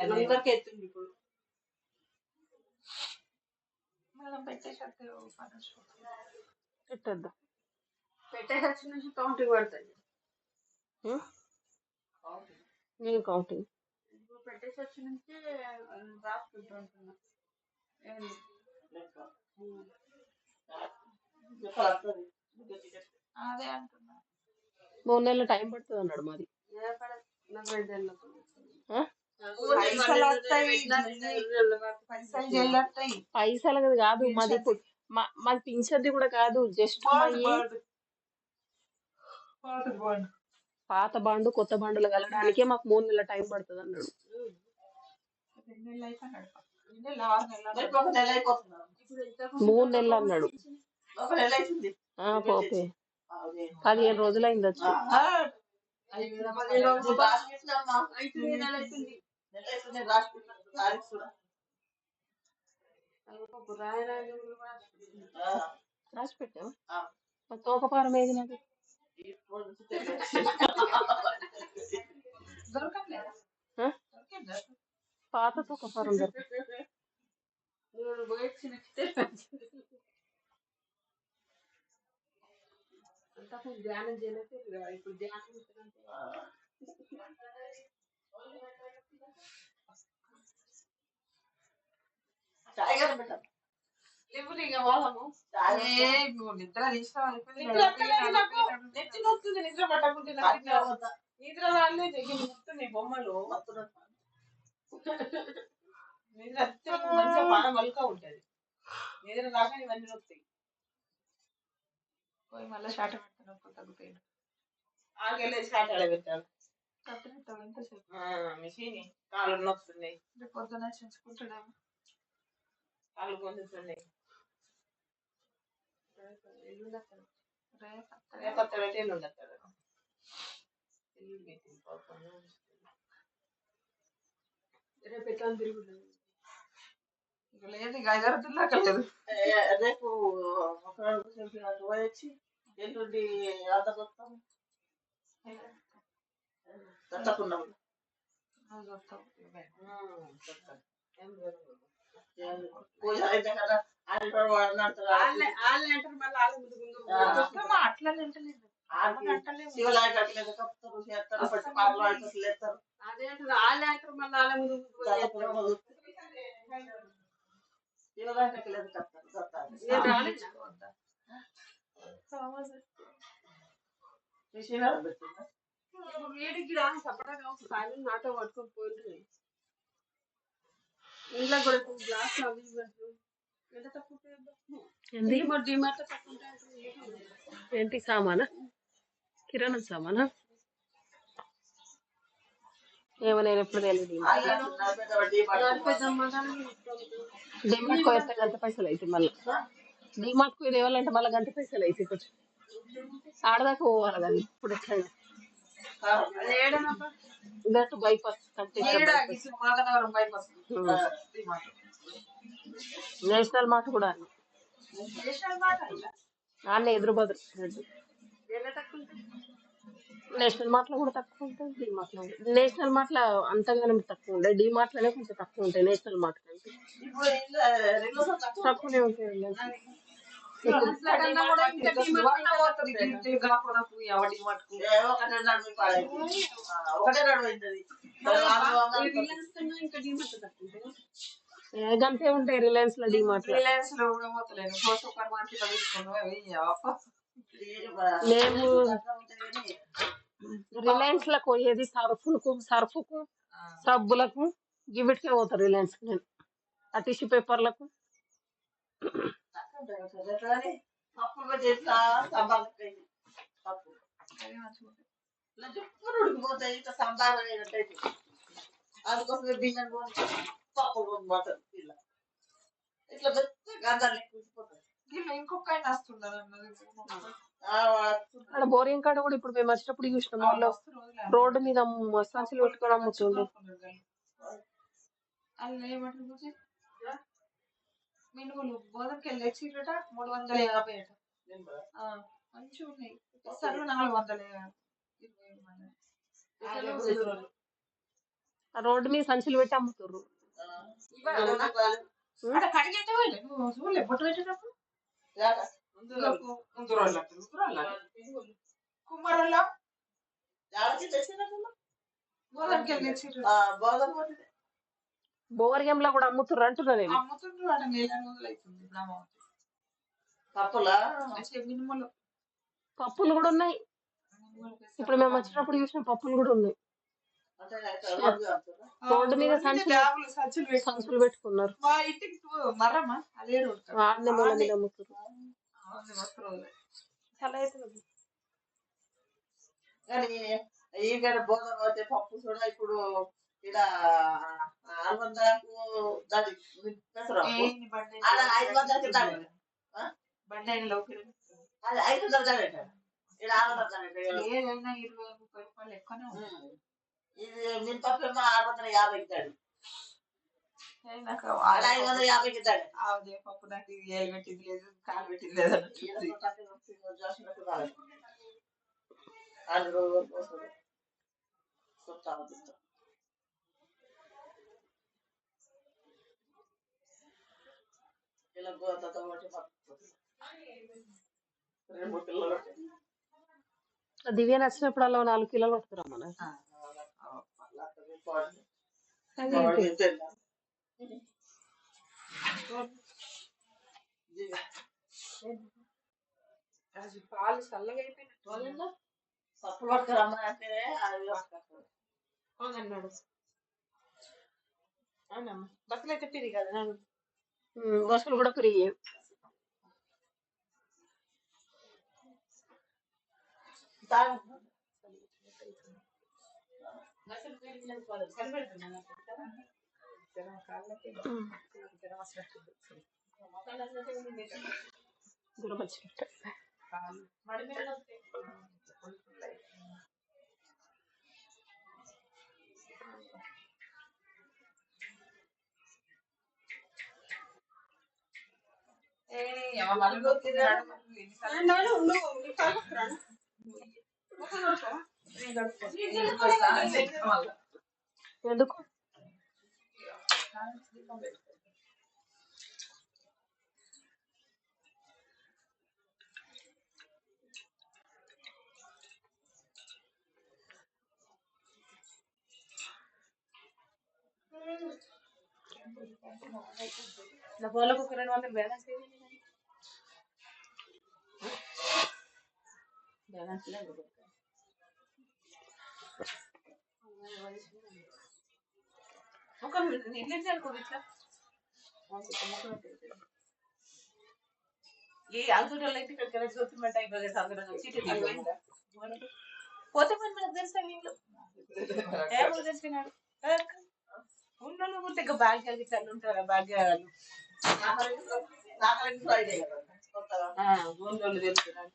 అందరికి ఎత్తుంది ఇప్పుడు మనం పెట్టేద్దాం. పెట్టేసి వచ్చిన నుంచి కౌంటింగ్ పడుతుంది. నేను కౌంటింగ్ ఇప్పుడు పెట్టేసి వచ్చిన నుంచి రాసుకుంటూ ఉంటున్నా. అదే అంటున్నా 3 నెలలు టైం పడుతుంది అన్నాడు. మాది పైసలు కాదు మాది. మాది పింఛన్ది కూడా కాదు, జస్ట్ పాత బాండు కొత్త బాండులు కలడానికే మాకు 3 నెలల టైం పడుతుంది అన్నాడు. 3 నెలలు అన్నాడు. పోతే 15 రోజులు అయింది వచ్చి. రాసి పెట్టావా? తోకపారం ఏది నాకు పాత తోకపారం దొరుకుతుంది. ధ్యానం చేయలేదు ఇప్పుడు ధ్యానం నిద్ర పట్టకుంటే నిద్ర రాలేదు. మొత్తున్నాయి బొమ్మలు నిద్ర మంచిగా బాగా మలుకా ఉంటది. నిద్ర రాక ఇవన్నీ వస్తాయి. పోయి మళ్ళీ షాట పెడతాను తగ్గిపోయాడు. ఆకెళ్ళి షాట పెట్టాను. మిషన్ కాళ్ళు నొస్తున్నాయి. పొద్దున చూసుకుంటాడేమో కాళ్ళు పొందుతున్నాయి. రేపు ఎట్లా తిరుగుతుంది లేదు. గైదరుతులేదు. రేపు వచ్చి ఎల్లుండి ఆదొస్తాం తప్పకుండా శివలాయ కట్టలేదు కప్పుతారు చేస్తారు పట్టి పాటలు ఆడుతారు. అదే అంటారు వాళ్ళే అంటారు. మళ్ళీ వాళ్ళ ముందు శివలాయ కట్టలేదు కప్తారు. వేడికి సపరేట్గా కాయలు నాతో పట్టుకొని పోయింది. ఇంట్లో కూడా గ్లాస్ ఎంత తక్కువ ఏంటి సామానా? కిరాణా సామానా? ఏమో నేను ఎప్పుడు తెలియదు. డిమార్ట్కి పోతే గంట పైసలు అయితే మళ్ళీ డిమార్ట్కి తేవాలంటే మళ్ళీ గంట పైసలు అయితే కొంచెం ఆడదాకా పోవాలి కదా. ఇప్పుడు ఎట్లయినా బైపాస్ నేషనల్ మార్ట్ కూడా అన్న ఎదురు బదురు. నేషనల్ మార్ట్ లో కూడా తక్కువ ఉంటుంది, డి మార్ట్ లో నేషనల్ మార్ట్ లో అంతగానే తక్కువ ఉంటాయి, డి మార్ట్ లోనే కొంచెం తక్కువ ఉంటాయి. నేషనల్ మార్ట్ కంటే తక్కువనే ఉంటాయి. గంతే ఉంటాయి రిలయన్స్ లో, డిమార్ట్ లో. మేము రిలయన్స్ లకు పోయేది సర్ఫుకు సబ్బులకు గివిటికే పోతారు రిలయన్స్ కి. నేను ఆ టిష్యూ పేపర్లకు ఉడికిపోతాయి. అందుకోసం బియ్యం పప్పు ఇట్లా ఇంకొక ఆయన వస్తున్నారు. అక్కడ బోరింగ్ కాడ కూడా ఇప్పుడు మేము వచ్చినప్పుడు చూసినాం. వాళ్ళు రోడ్డు మీద సంచులు పెట్టుకోవడం అమ్ముతుండ్రు. మినుములు గోధుమకి వెళ్ళి చీరట 350 అట. మంచిగా ఉన్నాయి. 420. ఆ రోడ్డు మీద సంచులు పెట్టి అమ్ముతుర్రు. అక్కడ కడిగేటే పోయిలే నువ్వు చూడలే బొట్టు పెట్టేటప్పుడు కుమ్మరల్లో బోవర్గంలో కూడా అమ్ముతుర్రు అంటున్నా నేను. అమ్ముతుండ్రు అట నెల రోజులు అవుతుంది పప్పులా మినిమల్ పప్పులు కూడా ఉన్నాయి. ఇప్పుడు మేము వచ్చినప్పుడు చూసిన పప్పులు కూడా ఉన్నాయి. రోడ్డు మీద సంచులు పెట్టుకున్నారు. మా ఇంటికి మరమ్మా అదే రోడ్డు ఆడనే మూల మీద అమ్ముతున్నారు. చాలా అవుతుంది కానీ ఈగడ బోధన వచ్చే పప్పు కూడా ఇప్పుడు ఇలా 600కు దాని అలా 500కి దాని బండి అది 500 దాని ఇక్కడ 600 ఏదైనా 20-30 రూపాయలు ఎక్కువనే ఇది మినపప్పు 650 దాడి 550 దాడి అదే పప్పు నాకు ఏలు పెట్టింది లేదు కాలు పెట్టింది లేదు దివ్య నచ్చినప్పుడు అలా 4 కిలోలు పట్టుకురమ్మా. పాలు చల్లగా అయిపోయినా పప్పులు పట్టుకురమ్మా అంటే అన్నాడు. అవునమ్మా బస్సులు అయితే పిరి కదా బస్సులు కూడా ఫ్రీ. ఎందుకు పూలకు 200 బ్యాలెన్స్ బ్యాలెన్స్ లేదు ఒక నిర్ణయం అనుకోండి ఇట్లా ఏ ఆల్సోటోళ్ళు అయితే ఇక్కడికి వెళ్ళి చూస్తున్నట్టు అయిపోయింది అందరం పోతే మరి మనకు తెలుసా వీళ్ళు ఏమో తెలిసినాడు ఉన్నోళ్ళు గుర్తు ఇక భాగ్యాలు ఇట్లా ఉంటారా భాగ్యాలు ఉన్నోళ్ళు తెలుసుకున్నాడు